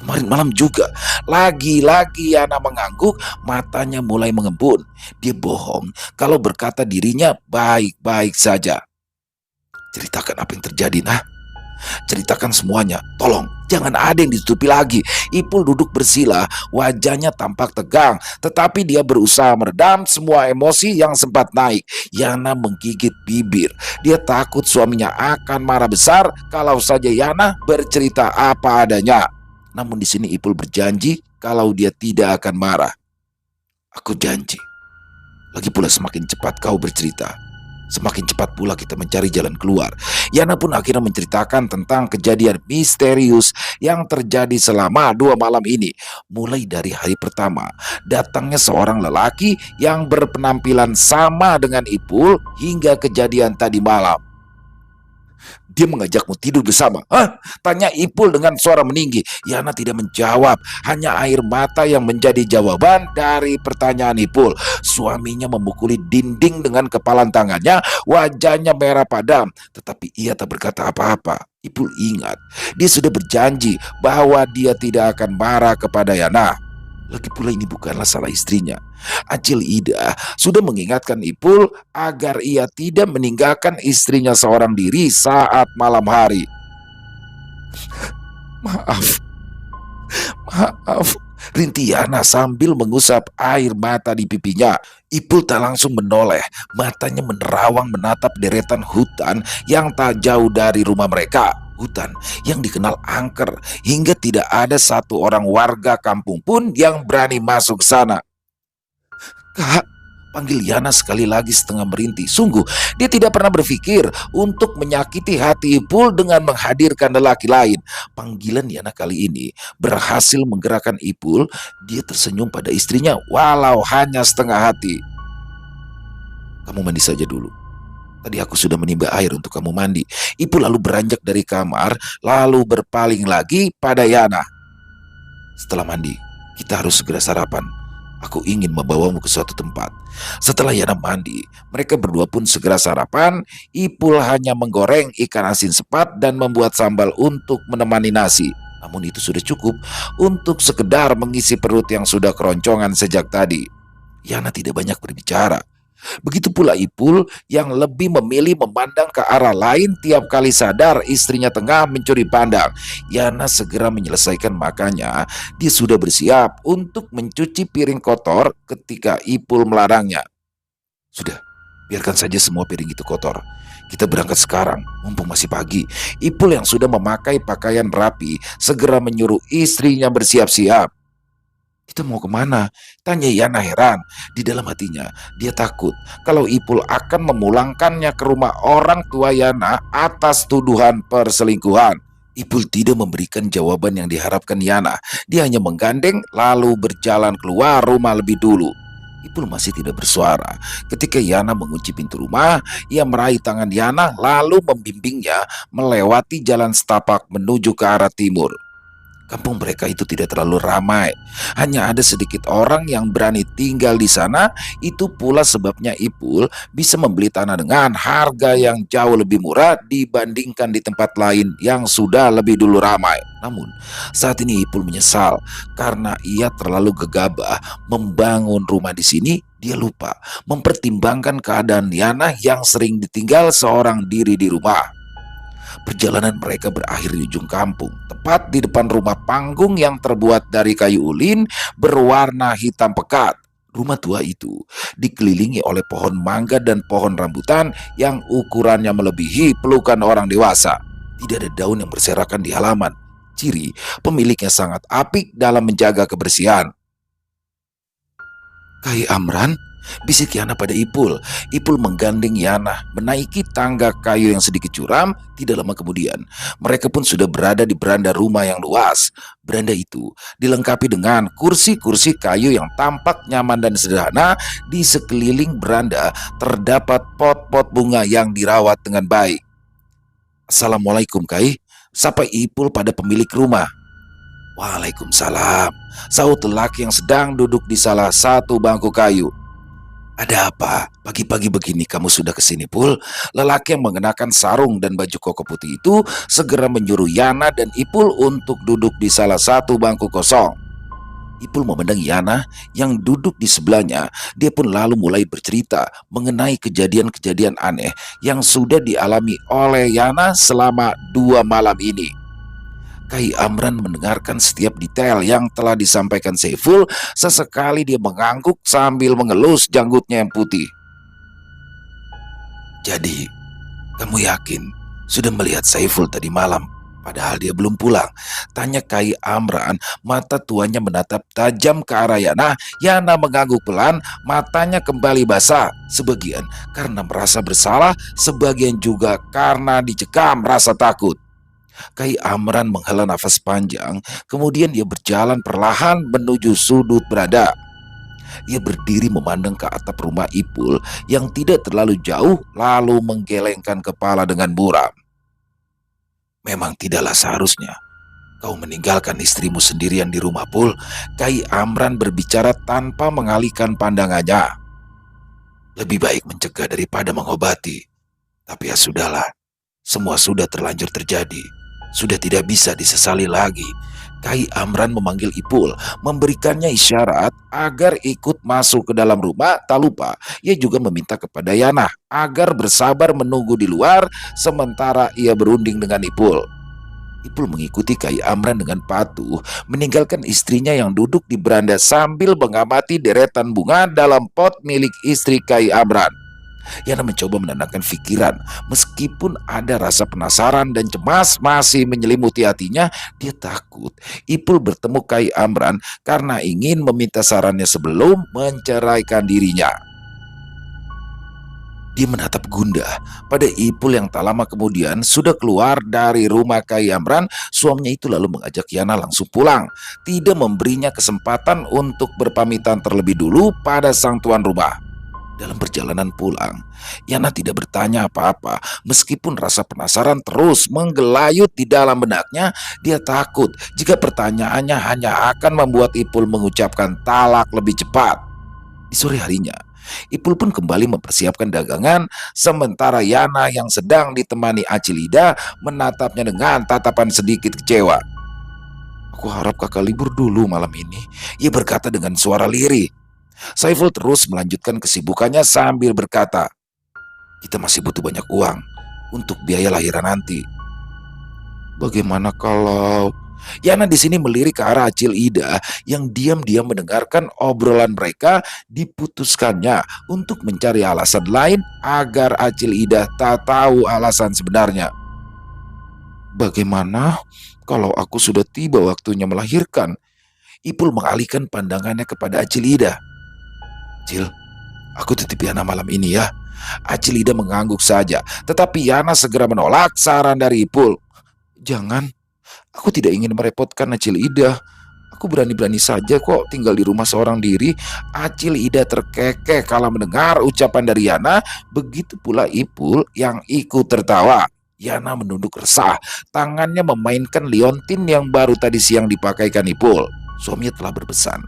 Kemarin malam juga. Lagi-lagi Yana mengangguk, matanya mulai mengembun. Dia bohong kalau berkata dirinya baik-baik saja. Ceritakan apa yang terjadi, nah. Ceritakan semuanya, tolong. Jangan ada yang ditutupi lagi. Ipul duduk bersila, wajahnya tampak tegang. Tetapi dia berusaha meredam semua emosi yang sempat naik. Yana menggigit bibir. Dia takut suaminya akan marah besar kalau saja Yana bercerita apa adanya. Namun di sini Ipul berjanji kalau dia tidak akan marah. Aku janji. Lagi pula semakin cepat kau bercerita, semakin cepat pula kita mencari jalan keluar. Yana pun akhirnya menceritakan tentang kejadian misterius yang terjadi selama 2 malam ini. Mulai dari hari pertama, datangnya seorang lelaki yang berpenampilan sama dengan Ipul hingga kejadian tadi malam. Dia mengajakmu tidur bersama. Hah? Tanya Ipul dengan suara meninggi. Yana tidak menjawab. Hanya air mata yang menjadi jawaban dari pertanyaan Ipul. Suaminya memukuli dinding dengan kepalan tangannya. Wajahnya merah padam. Tetapi ia tak berkata apa-apa. Ipul ingat, dia sudah berjanji bahwa dia tidak akan marah kepada Yana. Lagi pula ini bukanlah salah istrinya. Acil Ida sudah mengingatkan Ipul agar ia tidak meninggalkan istrinya seorang diri saat malam hari. Maaf, maaf, rinti Yana sambil mengusap air mata di pipinya. Ipul tak langsung menoleh, matanya menerawang menatap deretan hutan yang tak jauh dari rumah mereka. Hutan yang dikenal angker hingga tidak ada satu orang warga kampung pun yang berani masuk ke sana. Kak, panggil Yana sekali lagi setengah merintih. Sungguh, dia tidak pernah berpikir untuk menyakiti hati Ipul dengan menghadirkan lelaki lain. Panggilan Yana kali ini berhasil menggerakkan Ipul. Dia tersenyum pada istrinya walau hanya setengah hati. Kamu mandi saja dulu. Tadi aku sudah menimba air untuk kamu mandi. Ipul lalu beranjak dari kamar, lalu berpaling lagi pada Yana. Setelah mandi, kita harus segera sarapan. Aku ingin membawamu ke suatu tempat. Setelah Yana mandi, mereka berdua pun segera sarapan. Ipul hanya menggoreng ikan asin sepat dan membuat sambal untuk menemani nasi. Namun itu sudah cukup untuk sekedar mengisi perut yang sudah keroncongan sejak tadi. Yana tidak banyak berbicara. Begitu pula Ipul yang lebih memilih memandang ke arah lain tiap kali sadar istrinya tengah mencuri pandang. Yana segera menyelesaikan makannya. Dia sudah bersiap untuk mencuci piring kotor ketika Ipul melarangnya. Sudah, biarkan saja semua piring itu kotor. Kita berangkat sekarang, mumpung masih pagi. Ipul yang sudah memakai pakaian rapi segera menyuruh istrinya bersiap-siap. Kita mau kemana? Tanya Yana heran. Di dalam hatinya, dia takut kalau Ipul akan memulangkannya ke rumah orang tua Yana atas tuduhan perselingkuhan. Ipul tidak memberikan jawaban yang diharapkan Yana. Dia hanya menggandeng lalu berjalan keluar rumah lebih dulu. Ipul masih tidak bersuara. Ketika Yana mengunci pintu rumah, ia meraih tangan Yana lalu membimbingnya melewati jalan setapak menuju ke arah timur. Kampung mereka itu tidak terlalu ramai, hanya ada sedikit orang yang berani tinggal di sana. Itu pula sebabnya Ipul bisa membeli tanah dengan harga yang jauh lebih murah dibandingkan di tempat lain yang sudah lebih dulu ramai. Namun, saat ini Ipul menyesal karena ia terlalu gegabah membangun rumah di sini. Dia lupa mempertimbangkan keadaan Yana yang sering ditinggal seorang diri di rumah. Perjalanan mereka berakhir di ujung kampung, tepat di depan rumah panggung yang terbuat dari kayu ulin berwarna hitam pekat. Rumah tua itu dikelilingi oleh pohon mangga dan pohon rambutan yang ukurannya melebihi pelukan orang dewasa. Tidak ada daun yang berserakan di halaman. Ciri pemiliknya sangat apik dalam menjaga kebersihan. "Kai Amran," bisik Yana pada Ipul. Ipul menggandeng Yana menaiki tangga kayu yang sedikit curam. Tidak lama kemudian, mereka pun sudah berada di beranda rumah yang luas. Beranda itu dilengkapi dengan kursi-kursi kayu yang tampak nyaman dan sederhana. Di sekeliling beranda terdapat pot-pot bunga yang dirawat dengan baik. "Assalamualaikum, Kai," sapa Ipul pada pemilik rumah. "Waalaikumsalam," sahut lelaki yang sedang duduk di salah satu bangku kayu. "Ada apa? Pagi-pagi begini kamu sudah kesini, Pul?" Lelaki yang mengenakan sarung dan baju koko putih itu segera menyuruh Yana dan Ipul untuk duduk di salah satu bangku kosong. Ipul memandang Yana yang duduk di sebelahnya. Dia pun lalu mulai bercerita mengenai kejadian-kejadian aneh yang sudah dialami oleh Yana selama 2 malam ini. Kai Amran mendengarkan setiap detail yang telah disampaikan Saiful. Sesekali dia mengangguk sambil mengelus janggutnya yang putih. "Jadi, kamu yakin sudah melihat Saiful tadi malam, padahal dia belum pulang?" tanya Kai Amran. Mata tuanya menatap tajam ke arah Yana. Yana mengangguk pelan, matanya kembali basah. Sebagian karena merasa bersalah, sebagian juga karena dicekam rasa takut. Kai Amran menghela nafas panjang, kemudian dia berjalan perlahan menuju sudut berada. Ia berdiri memandang ke atap rumah Ipul yang tidak terlalu jauh, lalu menggelengkan kepala dengan buram. "Memang tidaklah seharusnya kau meninggalkan istrimu sendirian di rumah, Pul." Kai Amran berbicara tanpa mengalihkan pandangannya. "Lebih baik mencegah daripada mengobati. Tapi ya sudahlah, semua sudah terlanjur terjadi. Sudah tidak bisa disesali lagi." Kai Amran memanggil Ipul, memberikannya isyarat agar ikut masuk ke dalam rumah. Tak lupa, ia juga meminta kepada Yana agar bersabar menunggu di luar sementara ia berunding dengan Ipul. Ipul mengikuti Kai Amran dengan patuh, meninggalkan istrinya yang duduk di beranda sambil mengamati deretan bunga dalam pot milik istri Kai Amran. Yana mencoba menenangkan pikiran. Meskipun ada rasa penasaran dan cemas masih menyelimuti hatinya, dia takut Ipul bertemu Kai Amran karena ingin meminta sarannya sebelum menceraikan dirinya. Dia menatap gundah pada Ipul yang tak lama kemudian sudah keluar dari rumah Kai Amran. Suaminya itu lalu mengajak Yana langsung pulang, tidak memberinya kesempatan untuk berpamitan terlebih dulu pada sang tuan rumah. Dalam perjalanan pulang, Yana tidak bertanya apa-apa. Meskipun rasa penasaran terus menggelayut di dalam benaknya, dia takut jika pertanyaannya hanya akan membuat Ipul mengucapkan talak lebih cepat. Di sore harinya, Ipul pun kembali mempersiapkan dagangan, sementara Yana yang sedang ditemani Acilida menatapnya dengan tatapan sedikit kecewa. "Aku harap kakak libur dulu malam ini," ia berkata dengan suara lirih. Saiful terus melanjutkan kesibukannya sambil berkata, "Kita masih butuh banyak uang untuk biaya lahiran nanti." "Bagaimana kalau..." Yana di sini melirik ke arah Acil Ida yang diam-diam mendengarkan obrolan mereka. Diputuskannya untuk mencari alasan lain agar Acil Ida tak tahu alasan sebenarnya. "Bagaimana kalau aku sudah tiba waktunya melahirkan?" Ipul mengalihkan pandangannya kepada Acil Ida. "Cil, aku titip Yana malam ini ya." Acil Ida mengangguk saja, tetapi Yana segera menolak saran dari Ipul. "Jangan, aku tidak ingin merepotkan Acil Ida. Aku berani-berani saja kok tinggal di rumah seorang diri." Acil Ida terkekeh kala mendengar ucapan dari Yana. Begitu pula Ipul yang ikut tertawa. Yana menunduk resah, tangannya memainkan liontin yang baru tadi siang dipakaikan Ipul. Suaminya telah berpesan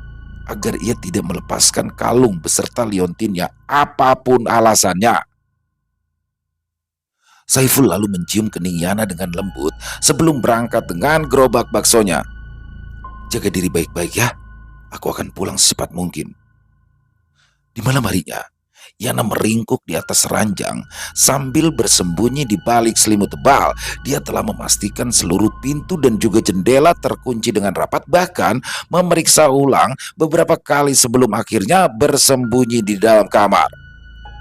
agar ia tidak melepaskan kalung beserta liontinnya apapun alasannya. Saiful lalu mencium kening Yana dengan lembut sebelum berangkat dengan gerobak baksonya. Jaga diri baik-baik ya, aku akan pulang secepat mungkin. Di malam harinya, Yana meringkuk di atas ranjang sambil bersembunyi di balik selimut tebal. Dia telah memastikan seluruh pintu dan juga jendela terkunci dengan rapat, bahkan memeriksa ulang beberapa kali sebelum akhirnya bersembunyi di dalam kamar.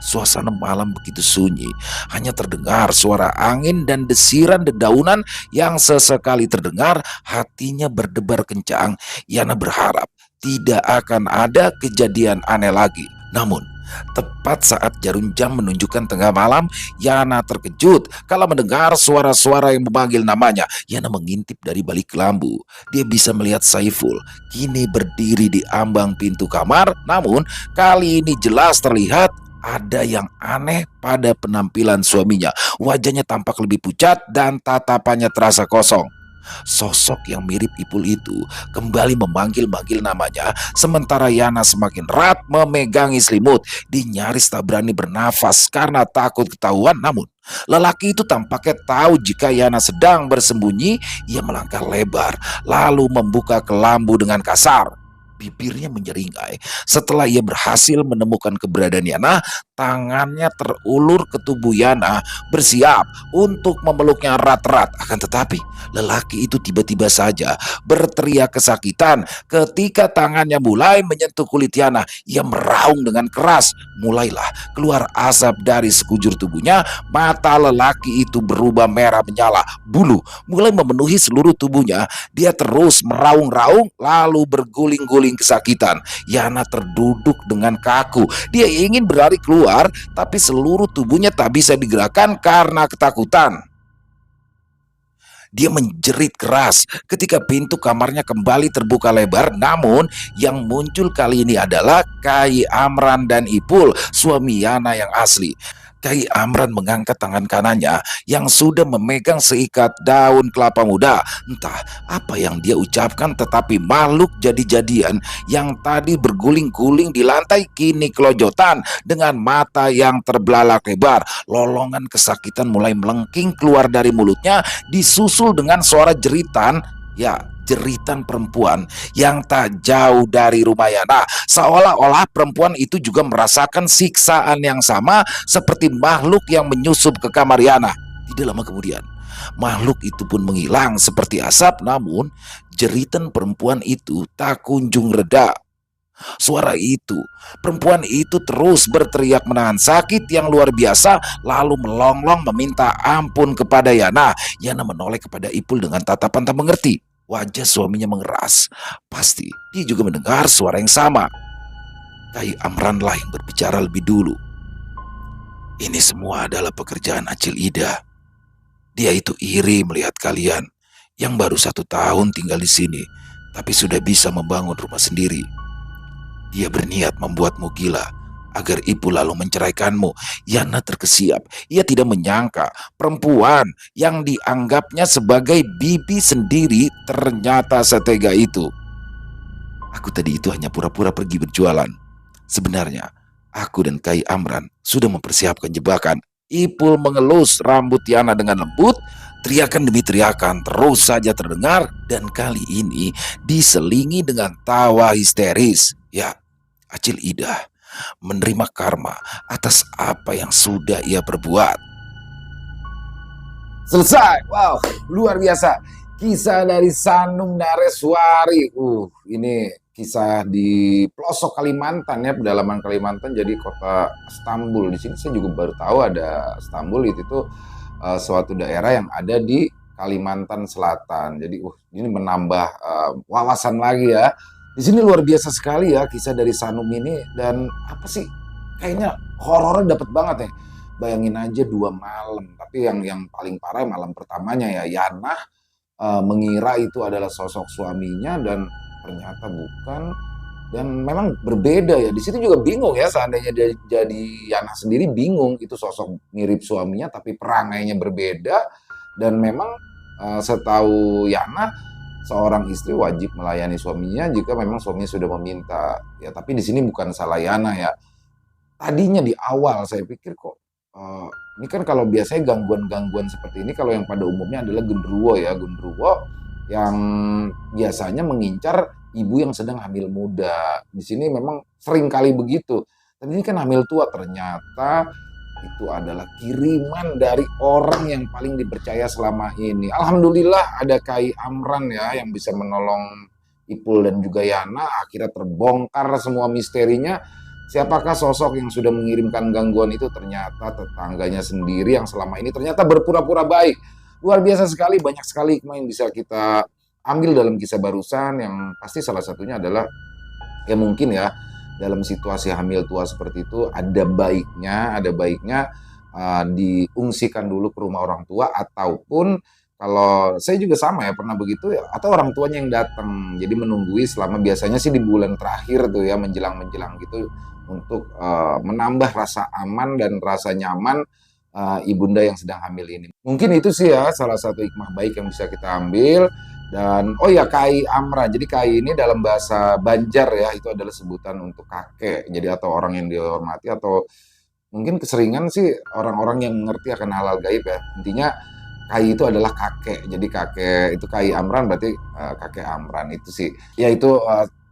Suasana malam begitu sunyi, hanya terdengar suara angin dan desiran dedaunan yang sesekali terdengar. Hatinya berdebar kencang. Yana berharap tidak akan ada kejadian aneh lagi. Namun, tepat saat jarum jam menunjukkan tengah malam, Yana terkejut kala mendengar suara-suara yang memanggil namanya. Yana mengintip dari balik lambu. Dia bisa melihat Saiful kini berdiri di ambang pintu kamar, namun kali ini jelas terlihat ada yang aneh pada penampilan suaminya. Wajahnya tampak lebih pucat dan tatapannya terasa kosong. Sosok yang mirip Ipul itu kembali memanggil-manggil namanya, sementara Yana semakin erat memegangi selimut. Dia nyaris tak berani bernafas karena takut ketahuan. Namun lelaki itu tampaknya tahu jika Yana sedang bersembunyi. Ia melangkah lebar lalu membuka kelambu dengan kasar. Bibirnya menyeringai. Setelah ia berhasil menemukan keberadaan Yana, tangannya terulur ke tubuh Yana, bersiap untuk memeluknya erat-erat. Akan tetapi, lelaki itu tiba-tiba saja berteriak kesakitan ketika tangannya mulai menyentuh kulit Yana. Ia meraung dengan keras. Mulailah keluar asap dari sekujur tubuhnya. Mata lelaki itu berubah merah menyala. Bulu mulai memenuhi seluruh tubuhnya. Dia terus meraung-raung lalu berguling-guling kesakitan. Yana terduduk dengan kaku. Dia ingin berlari keluar, tapi seluruh tubuhnya tak bisa digerakkan karena ketakutan. Dia menjerit keras ketika pintu kamarnya kembali terbuka lebar. Namun yang muncul kali ini adalah Kai Amran dan Ipul, suami Yana yang asli. Kai Amran mengangkat tangan kanannya yang sudah memegang seikat daun kelapa muda. Entah apa yang dia ucapkan, tetapi makhluk jadi-jadian yang tadi berguling-guling di lantai kini kelojotan dengan mata yang terbelalak lebar. Lolongan kesakitan mulai melengking keluar dari mulutnya, disusul dengan suara jeritan, ya, jeritan perempuan yang tak jauh dari rumah Yana. Seolah-olah perempuan itu juga merasakan siksaan yang sama seperti makhluk yang menyusup ke kamar Yana. Tidak lama kemudian, makhluk itu pun menghilang seperti asap, namun jeritan perempuan itu tak kunjung reda. Suara itu, perempuan itu terus berteriak menahan sakit yang luar biasa, lalu melonglong meminta ampun kepada Yana. Yana menoleh kepada Ipul dengan tatapan tak mengerti. Wajah suaminya mengeras. Pasti dia juga mendengar suara yang sama. Kai Amranlah yang berbicara lebih dulu. Ini semua adalah pekerjaan Acil Ida. Dia itu iri melihat kalian yang baru 1 tahun tinggal di sini, tapi sudah bisa membangun rumah sendiri. Dia berniat membuatmu gila agar ibu lalu menceraikanmu. Yana terkesiap. Ia tidak menyangka perempuan yang dianggapnya sebagai bibi sendiri ternyata setega itu. Aku tadi itu hanya pura-pura pergi berjualan. Sebenarnya, aku dan Kai Amran sudah mempersiapkan jebakan. Ipul mengelus rambut Yana dengan lembut. Teriakan demi teriakan terus saja terdengar, dan kali ini diselingi dengan tawa histeris. Ya, Acil Ida menerima karma atas apa yang sudah ia perbuat. Selesai. Wow, luar biasa. Kisah dari Sanum Nareswari. Ini kisah di pelosok Kalimantan ya, pedalaman Kalimantan, jadi kota Istanbul. Di sini saya juga baru tahu ada Istanbul, itu tuh suatu daerah yang ada di Kalimantan Selatan. Jadi ini menambah wawasan lagi ya. Di sini luar biasa sekali ya kisah dari Sanum ini, dan apa sih, kayaknya horornya dapet banget ya. Bayangin aja 2 malam, tapi yang paling parah malam pertamanya ya, Yana mengira itu adalah sosok suaminya dan ternyata bukan, dan memang berbeda ya. Di situ juga bingung ya, seandainya jadi Yana sendiri bingung itu sosok mirip suaminya tapi perangainya berbeda. Dan memang setahu Yana, seorang istri wajib melayani suaminya jika memang suaminya sudah meminta. Ya, tapi di sini bukan salah Yana ya. Tadinya di awal saya pikir kok ini kan kalau biasanya gangguan-gangguan seperti ini kalau yang pada umumnya adalah genderuwo ya, genderuwo yang biasanya mengincar ibu yang sedang hamil muda. Di sini memang sering kali begitu. Dan ini kan hamil tua, ternyata itu adalah kiriman dari orang yang paling dipercaya selama ini. Alhamdulillah ada Kai Amran ya yang bisa menolong Ipul dan juga Yana. Akhirnya terbongkar semua misterinya. Siapakah sosok yang sudah mengirimkan gangguan itu? Ternyata tetangganya sendiri yang selama ini ternyata berpura-pura baik. Luar biasa sekali, banyak sekali hikmah yang bisa kita ambil dalam kisah barusan, yang pasti salah satunya adalah ya mungkin ya dalam situasi hamil tua seperti itu ada baiknya diungsikan dulu ke rumah orang tua, ataupun kalau saya juga sama ya pernah begitu ya, atau orang tuanya yang datang jadi menunggui selama, biasanya sih di bulan terakhir tuh ya, menjelang gitu, untuk menambah rasa aman dan rasa nyaman ibunda yang sedang hamil ini. Mungkin itu sih ya salah satu hikmah baik yang bisa kita ambil. Dan oh ya, Kai Amra. Jadi Kai ini dalam bahasa Banjar ya, itu adalah sebutan untuk kakek. Jadi atau orang yang dihormati, atau mungkin keseringan sih orang-orang yang mengerti akan halal gaib ya. Intinya Kai itu adalah kakek. Jadi kakek itu Kai Amran, berarti kakek Amran itu sih. Ya itu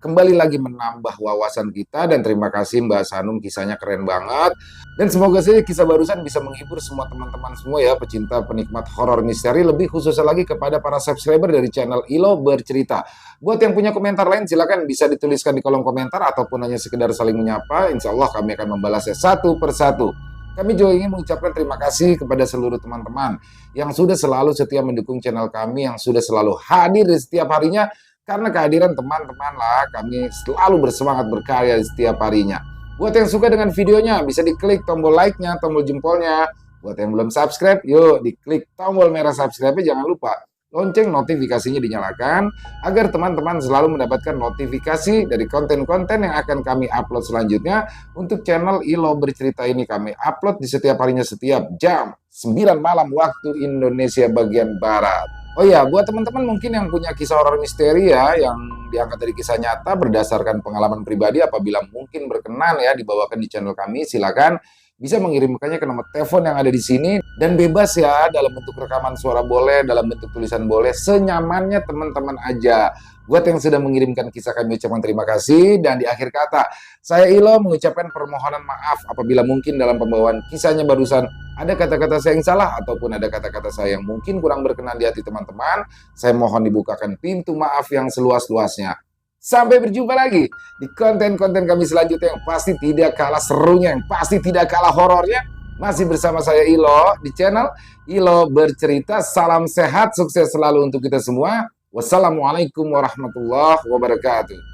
kembali lagi menambah wawasan kita, dan terima kasih Mbak Sanum, kisahnya keren banget. Dan semoga saja kisah barusan bisa menghibur semua teman-teman semua ya, pecinta penikmat horor misteri, lebih khususnya lagi kepada para subscriber dari channel Ilo Bercerita. Buat yang punya komentar lain silakan bisa dituliskan di kolom komentar, ataupun hanya sekedar saling menyapa. Insya Allah kami akan membalasnya satu persatu. Kami juga ingin mengucapkan terima kasih kepada seluruh teman-teman yang sudah selalu setia mendukung channel kami, yang sudah selalu hadir di setiap harinya. Karena kehadiran teman-teman lah kami selalu bersemangat berkarya di setiap harinya. Buat yang suka dengan videonya, bisa diklik tombol like-nya, tombol jempolnya. Buat yang belum subscribe, yuk diklik tombol merah subscribe-nya, jangan lupa lonceng notifikasinya dinyalakan, agar teman-teman selalu mendapatkan notifikasi dari konten-konten yang akan kami upload selanjutnya. Untuk channel Ilo Bercerita ini kami upload di setiap harinya, setiap jam 9 malam waktu Indonesia bagian Barat. Oh ya, buat teman-teman mungkin yang punya kisah horor misteri ya, yang diangkat dari kisah nyata berdasarkan pengalaman pribadi, apabila mungkin berkenan ya dibawakan di channel kami, silakan bisa mengirimkannya ke nomor telepon yang ada di sini, dan bebas ya, dalam bentuk rekaman suara boleh, dalam bentuk tulisan boleh, senyamannya teman-teman aja. Buat yang sudah mengirimkan kisah, kami ucapkan terima kasih. Dan di akhir kata, saya Ilo mengucapkan permohonan maaf apabila mungkin dalam pembawaan kisahnya barusan ada kata-kata saya yang salah, ataupun ada kata-kata saya yang mungkin kurang berkenan di hati teman-teman. Saya mohon dibukakan pintu maaf yang seluas-luasnya. Sampai berjumpa lagi di konten-konten kami selanjutnya yang pasti tidak kalah serunya, yang pasti tidak kalah horornya. Masih bersama saya Ilo di channel Ilo Bercerita. Salam sehat, sukses selalu untuk kita semua. Wassalamualaikum warahmatullahi wabarakatuh.